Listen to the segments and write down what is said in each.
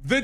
The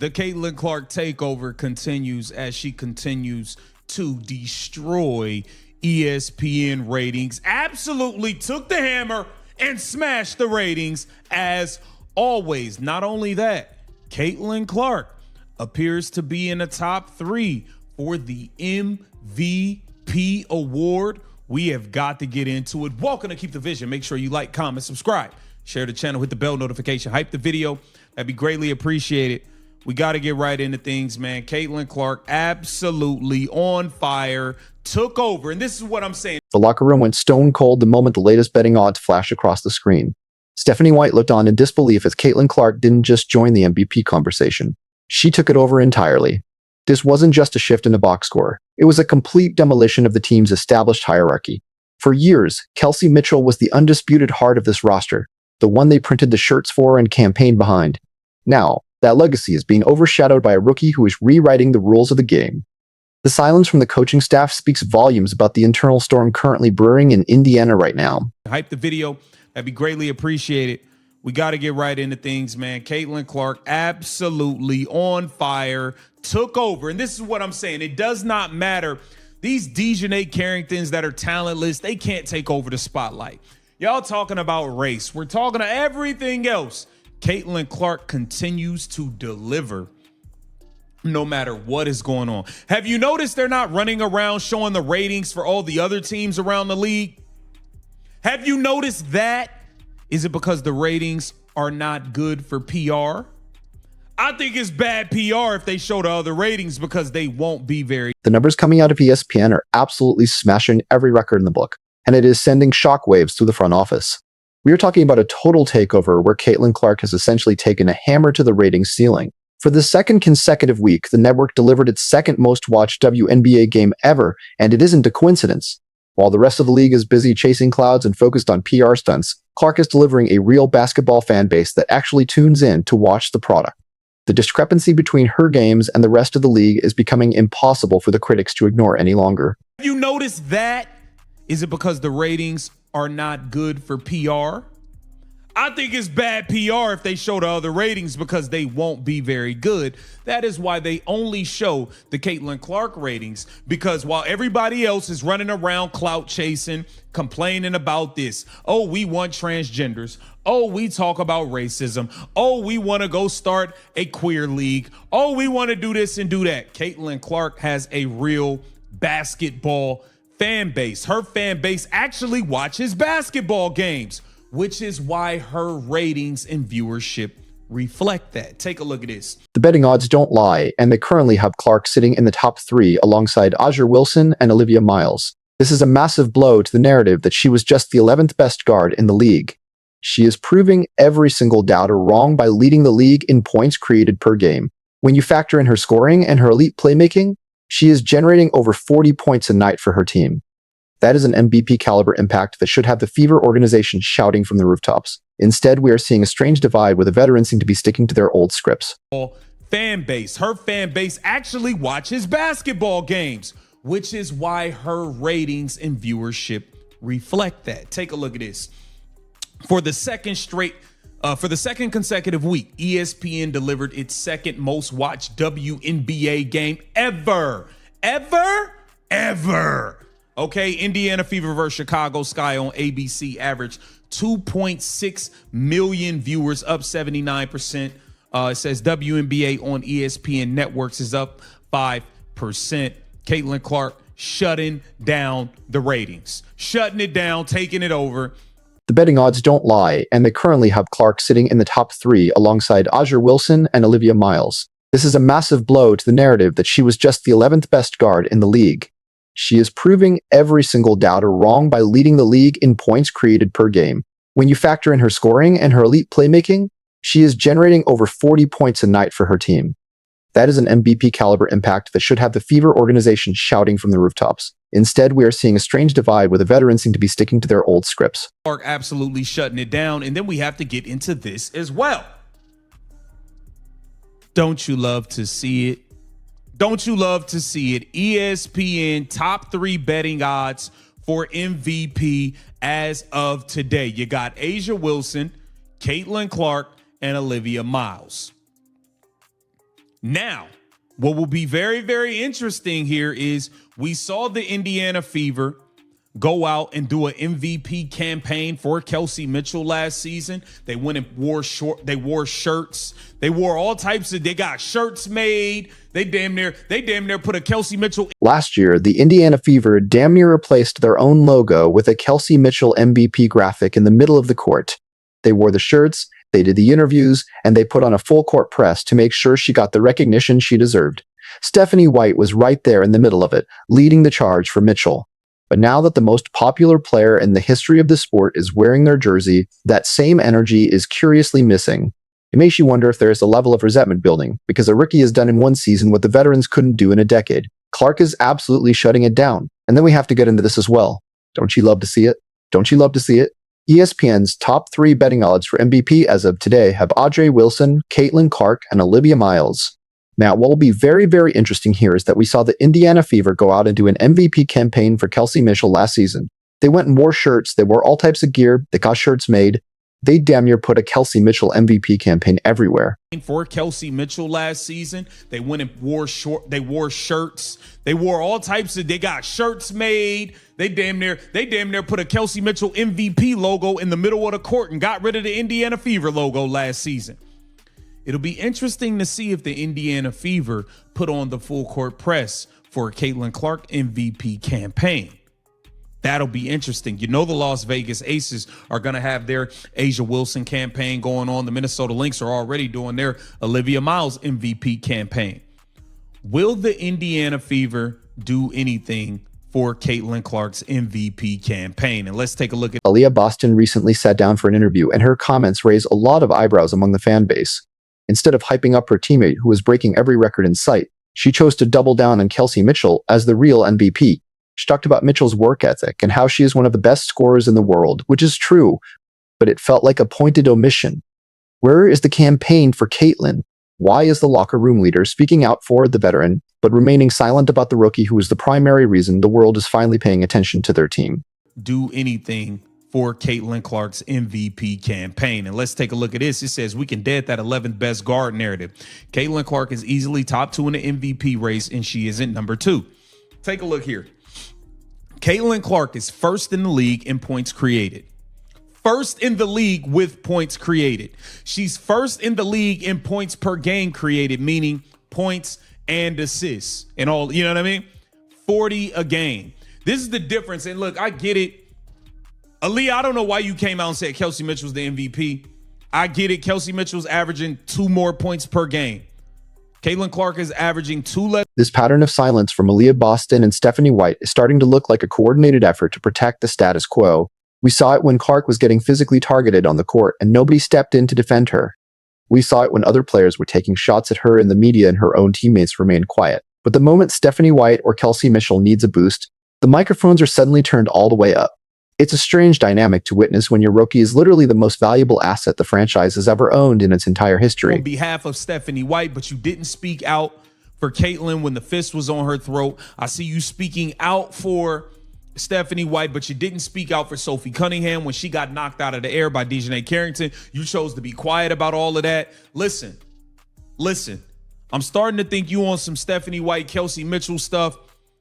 Caitlin Clark takeover continues as she continues to destroy ESPN ratings. Absolutely took the hammer and smashed the ratings as always. Not only that, Caitlin Clark appears to be in the top 3 for the MVP award. We have got to get into it. Welcome to Keep the Vision. Make sure you like, comment, subscribe, share the channel, hit the bell notification, hype the video. That'd be greatly appreciated. We got to get right into things, man. Caitlin Clark absolutely on fire, took over. And this is what I'm saying. The locker room went stone cold the moment the latest betting odds flashed across the screen. Stephanie White looked on in disbelief as Caitlin Clark didn't just join the MVP conversation. She took it over entirely. This wasn't just a shift in the box score. It was a complete demolition of the team's established hierarchy. For years, Kelsey Mitchell was the undisputed heart of this roster, the one they printed the shirts for and campaigned behind. Now, that legacy is being overshadowed by a rookie who is rewriting the rules of the game. The silence from the coaching staff speaks volumes about the internal storm currently brewing in Indiana right now. Hype the video. That'd be greatly appreciated. We got to get right into things, man. Caitlin Clark absolutely on fire, took over. And this is what I'm saying. It does not matter. These Dejanay Carringtons that are talentless, they can't take over the spotlight. Y'all talking about race. We're talking to everything else. Caitlin Clark continues to deliver no matter what is going on. Have you noticed they're not running around showing the ratings for all the other teams around the league? Have you noticed that? Is it because the ratings are not good for PR? I think it's bad PR if they show the other ratings because they won't be very. The numbers coming out of ESPN are absolutely smashing every record in the book, and it is sending shockwaves through the front office. We are talking about a total takeover where Caitlin Clark has essentially taken a hammer to the ratings ceiling. For the second consecutive week, the network delivered its second most watched WNBA game ever, and it isn't a coincidence. While the rest of the league is busy chasing clouds and focused on PR stunts, Clark is delivering a real basketball fan base that actually tunes in to watch the product. The discrepancy between her games and the rest of the league is becoming impossible for the critics to ignore any longer. Have you noticed that? Is it because the ratings are not good for PR? I think it's bad PR if they show the other ratings because they won't be very good. That is why they only show the Caitlin Clark ratings, because while everybody else is running around clout chasing, complaining about this, oh, we want transgenders, oh, we talk about racism, oh, we want to go start a queer league, oh, we want to do this and do that. Caitlin Clark has a real basketball fan base. Her fan base actually watches basketball games, which is why her ratings and viewership reflect that. Take a look at this. The betting odds don't lie, and they currently have Clark sitting in the top 3 alongside A'ja Wilson and Olivia Miles. This is a massive blow to the narrative that she was just the 11th best guard in the league. She is proving every single doubter wrong by leading the league in points created per game. When you factor in her scoring and her elite playmaking, she is generating over 40 points a night for her team. That is an MVP caliber impact that should have the Fever organization shouting from the rooftops. Instead, we are seeing a strange divide where the veterans seem to be sticking to their old scripts. Fan base. Her fan base actually watches basketball games, which is why her ratings and viewership reflect that. Take a look at this. For the second consecutive week, ESPN delivered its second most watched WNBA game ever. Okay, Indiana Fever versus Chicago Sky on ABC averaged 2.6 million viewers, up 79%. It says WNBA on ESPN networks is up 5%. Caitlin Clark shutting down the ratings, shutting it down, taking it over. The betting odds don't lie, and they currently have Clark sitting in the top 3 alongside A'ja Wilson and Olivia Miles. This is a massive blow to the narrative that she was just the 11th best guard in the league. She is proving every single doubter wrong by leading the league in points created per game. When you factor in her scoring and her elite playmaking, she is generating over 40 points a night for her team. That is an MVP caliber impact that should have the Fever organization shouting from the rooftops. Instead, we are seeing a strange divide where the veterans seem to be sticking to their old scripts. Clark absolutely shutting it down, and then we have to get into this as well. Don't you love to see it? Don't you love to see it? ESPN top 3 betting odds for MVP as of today. You got A'ja Wilson, Caitlin Clark, and Olivia Miles. Now, what will be very, very interesting here is we saw the Indiana Fever go out and do an MVP campaign for Kelsey Mitchell last season. They went and wore shirts. They wore all types of, they got shirts made. They damn near put a Kelsey Mitchell. Last year, the Indiana Fever damn near replaced their own logo with a Kelsey Mitchell MVP graphic in the middle of the court. They wore the shirts, they did the interviews, and they put on a full court press to make sure she got the recognition she deserved. Stephanie White was right there in the middle of it, leading the charge for Mitchell. But now that the most popular player in the history of the sport is wearing their jersey, that same energy is curiously missing. It makes you wonder if there is a level of resentment building, because a rookie has done in one season what the veterans couldn't do in a decade. Clark is absolutely shutting it down. And then we have to get into this as well. Don't you love to see it? Don't you love to see it? ESPN's top 3 betting odds for MVP as of today have Audrey Wilson, Caitlin Clark, and Olivia Miles. Now, what will be very, very interesting here is that we saw the Indiana Fever go out and do an MVP campaign for Kelsey Mitchell last season. They went and wore shirts, they wore all types of gear, they got shirts made. They damn near put a Kelsey Mitchell MVP campaign everywhere. For Kelsey Mitchell last season, they went and wore shirts, they wore all types of, they got shirts made. They damn near put a Kelsey Mitchell MVP logo in the middle of the court and got rid of the Indiana Fever logo last season. It'll be interesting to see if the Indiana Fever put on the full court press for a Caitlin Clark MVP campaign. That'll be interesting. You know, the Las Vegas Aces are going to have their Asia Wilson campaign going on. The Minnesota Lynx are already doing their Olivia Miles MVP campaign. Will the Indiana Fever do anything for Caitlin Clark's MVP campaign? And let's take a look at Aaliyah Boston recently sat down for an interview, and her comments raised a lot of eyebrows among the fan base. Instead of hyping up her teammate who was breaking every record in sight, she chose to double down on Kelsey Mitchell as the real MVP. She talked about Mitchell's work ethic and how she is one of the best scorers in the world, which is true, but it felt like a pointed omission. Where is the campaign for Caitlin? Why is the locker room leader speaking out for the veteran, but remaining silent about the rookie who is the primary reason the world is finally paying attention to their team? Do anything for Caitlin Clark's MVP campaign. And let's take a look at this. It says we can dead that 11th best guard narrative. Caitlin Clark is easily top 2 in the MVP race, and she isn't number 2. Take a look here. Caitlin Clark is first in the league in points created. First in the league with points created. She's first in the league in points per game created, meaning points and assists and all, you know what I mean? 40 a game. This is the difference. And look, I get it. Aaliyah, I don't know why you came out and said Kelsey Mitchell's the MVP. I get it. Kelsey Mitchell's averaging 2 more points per game. Caitlin Clark is averaging 2 less. This pattern of silence from Aaliyah Boston and Stephanie White is starting to look like a coordinated effort to protect the status quo. We saw it when Clark was getting physically targeted on the court and nobody stepped in to defend her. We saw it when other players were taking shots at her in the media and her own teammates remained quiet. But the moment Stephanie White or Kelsey Mitchell needs a boost, the microphones are suddenly turned all the way up. It's a strange dynamic to witness when your rookie is literally the most valuable asset the franchise has ever owned in its entire history. On behalf of Stephanie White, but you didn't speak out for Caitlin when the fist was on her throat. I see you speaking out for Stephanie White, but you didn't speak out for Sophie Cunningham when she got knocked out of the air by Dejanay Carrington. You chose to be quiet about all of that. Listen. I'm starting to think you on some Stephanie White, Kelsey Mitchell stuff,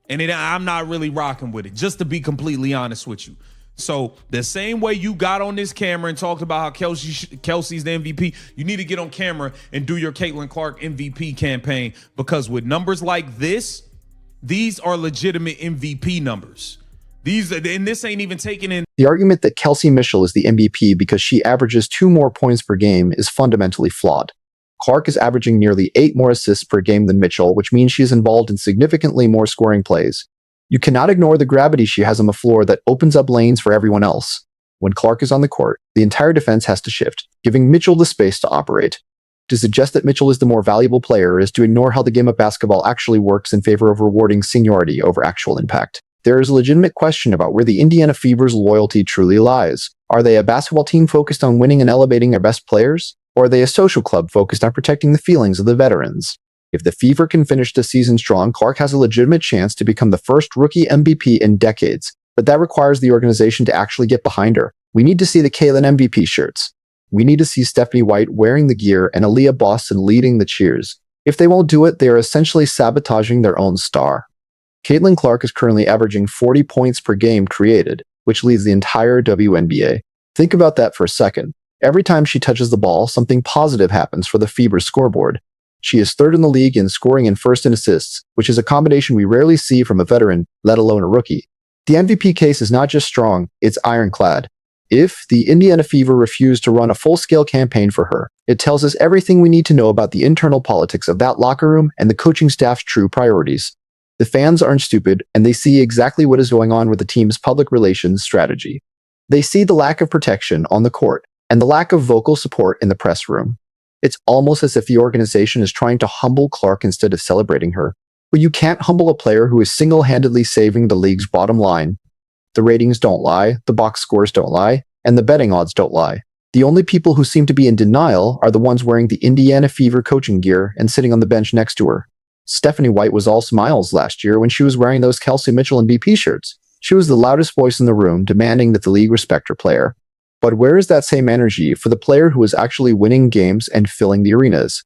and I'm not really rocking with it, just to be completely honest with you. So the same way you got on this camera and talked about how Kelsey's the MVP, you need to get on camera and do your Caitlin Clark MVP campaign, because with numbers like this, these are legitimate MVP numbers. And this ain't even taking in. The argument that Kelsey Mitchell is the MVP because she averages 2 more points per game is fundamentally flawed. Clark is averaging nearly 8 more assists per game than Mitchell, which means she is involved in significantly more scoring plays. You cannot ignore the gravity she has on the floor that opens up lanes for everyone else. When Clark is on the court, the entire defense has to shift, giving Mitchell the space to operate. To suggest that Mitchell is the more valuable player is to ignore how the game of basketball actually works in favor of rewarding seniority over actual impact. There is a legitimate question about where the Indiana Fever's loyalty truly lies. Are they a basketball team focused on winning and elevating their best players? Or are they a social club focused on protecting the feelings of the veterans? If the Fever can finish the season strong, Clark has a legitimate chance to become the first rookie MVP in decades. But that requires the organization to actually get behind her. We need to see the Caitlin MVP shirts. We need to see Stephanie White wearing the gear and Aaliyah Boston leading the cheers. If they won't do it, they are essentially sabotaging their own star. Caitlin Clark is currently averaging 40 points per game created, which leads the entire WNBA. Think about that for a second. Every time she touches the ball, something positive happens for the Fever scoreboard. She is third in the league in scoring and first in assists, which is a combination we rarely see from a veteran, let alone a rookie. The MVP case is not just strong, it's ironclad. If the Indiana Fever refused to run a full-scale campaign for her, it tells us everything we need to know about the internal politics of that locker room and the coaching staff's true priorities. The fans aren't stupid, and they see exactly what is going on with the team's public relations strategy. They see the lack of protection on the court and the lack of vocal support in the press room. It's almost as if the organization is trying to humble Clark instead of celebrating her. But you can't humble a player who is single-handedly saving the league's bottom line. The ratings don't lie, the box scores don't lie, and the betting odds don't lie. The only people who seem to be in denial are the ones wearing the Indiana Fever coaching gear and sitting on the bench next to her. Stephanie White was all smiles last year when she was wearing those Kelsey Mitchell MVP shirts. She was the loudest voice in the room, demanding that the league respect her player. But where is that same energy for the player who is actually winning games and filling the arenas?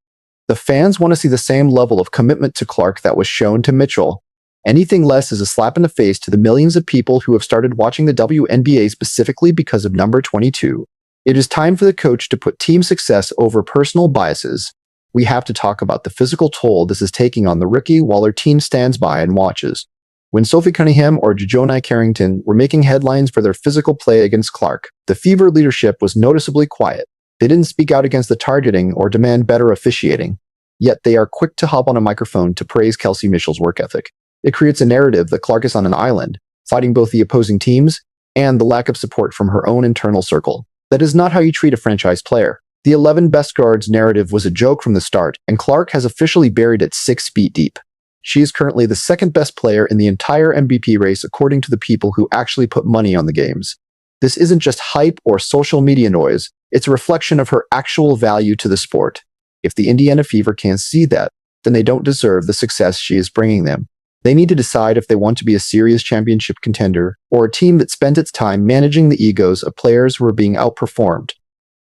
The fans want to see the same level of commitment to Clark that was shown to Mitchell. Anything less is a slap in the face to the millions of people who have started watching the WNBA specifically because of number 22. It is time for the coach to put team success over personal biases. We have to talk about the physical toll this is taking on the rookie while her team stands by and watches. When Sophie Cunningham or Jejoni Carrington were making headlines for their physical play against Clark, the Fever leadership was noticeably quiet. They didn't speak out against the targeting or demand better officiating. Yet they are quick to hop on a microphone to praise Kelsey Mitchell's work ethic. It creates a narrative that Clark is on an island, fighting both the opposing teams and the lack of support from her own internal circle. That is not how you treat a franchise player. The 11 best guards narrative was a joke from the start, and Clark has officially buried it 6 feet deep. She is currently the second best player in the entire MVP race according to the people who actually put money on the games. This isn't just hype or social media noise, it's a reflection of her actual value to the sport. If the Indiana Fever can't see that, then they don't deserve the success she is bringing them. They need to decide if they want to be a serious championship contender or a team that spent its time managing the egos of players who are being outperformed.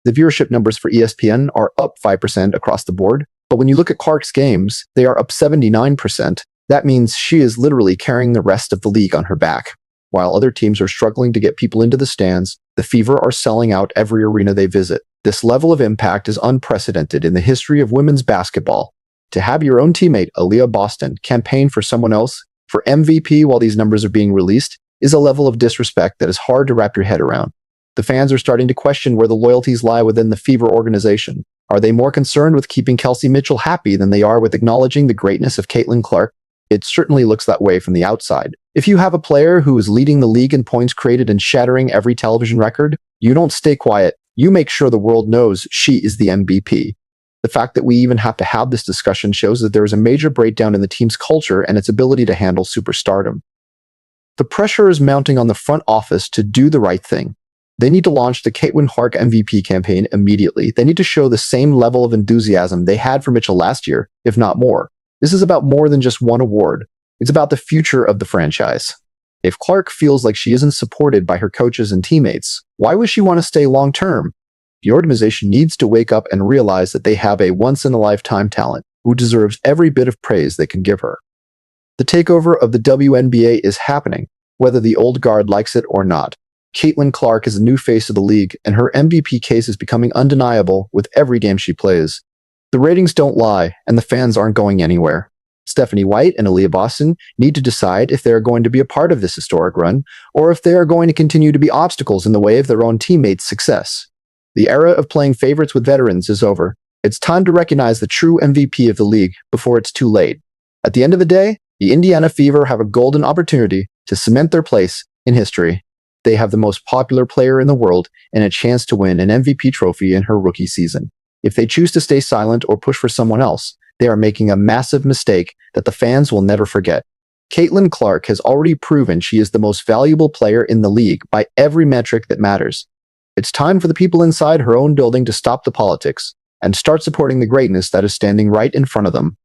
The viewership numbers for ESPN are up 5% across the board, but when you look at Clark's games, they are up 79%. That means she is literally carrying the rest of the league on her back. While other teams are struggling to get people into the stands, the Fever are selling out every arena they visit. This level of impact is unprecedented in the history of women's basketball. To have your own teammate, Aaliyah Boston, campaign for someone else for MVP while these numbers are being released is a level of disrespect that is hard to wrap your head around. The fans are starting to question where the loyalties lie within the Fever organization. Are they more concerned with keeping Kelsey Mitchell happy than they are with acknowledging the greatness of Caitlin Clark? It certainly looks that way from the outside. If you have a player who is leading the league in points created and shattering every television record, you don't stay quiet. You make sure the world knows she is the MVP. The fact that we even have to have this discussion shows that there is a major breakdown in the team's culture and its ability to handle superstardom. The pressure is mounting on the front office to do the right thing. They need to launch the Caitlin Clark MVP campaign immediately. They need to show the same level of enthusiasm they had for Mitchell last year, if not more. This is about more than just one award. It's about the future of the franchise. If Clark feels like she isn't supported by her coaches and teammates, why would she want to stay long-term? The organization needs to wake up and realize that they have a once-in-a-lifetime talent who deserves every bit of praise they can give her. The takeover of the WNBA is happening, whether the old guard likes it or not. Caitlin Clark is a new face of the league, and her MVP case is becoming undeniable with every game she plays. The ratings don't lie, and the fans aren't going anywhere. Stephanie White and Aaliyah Boston need to decide if they are going to be a part of this historic run, or if they are going to continue to be obstacles in the way of their own teammates' success. The era of playing favorites with veterans is over. It's time to recognize the true MVP of the league before it's too late. At the end of the day, the Indiana Fever have a golden opportunity to cement their place in history. They have the most popular player in the world and a chance to win an MVP trophy in her rookie season. If they choose to stay silent or push for someone else, they are making a massive mistake that the fans will never forget. Caitlin Clark has already proven she is the most valuable player in the league by every metric that matters. It's time for the people inside her own building to stop the politics and start supporting the greatness that is standing right in front of them.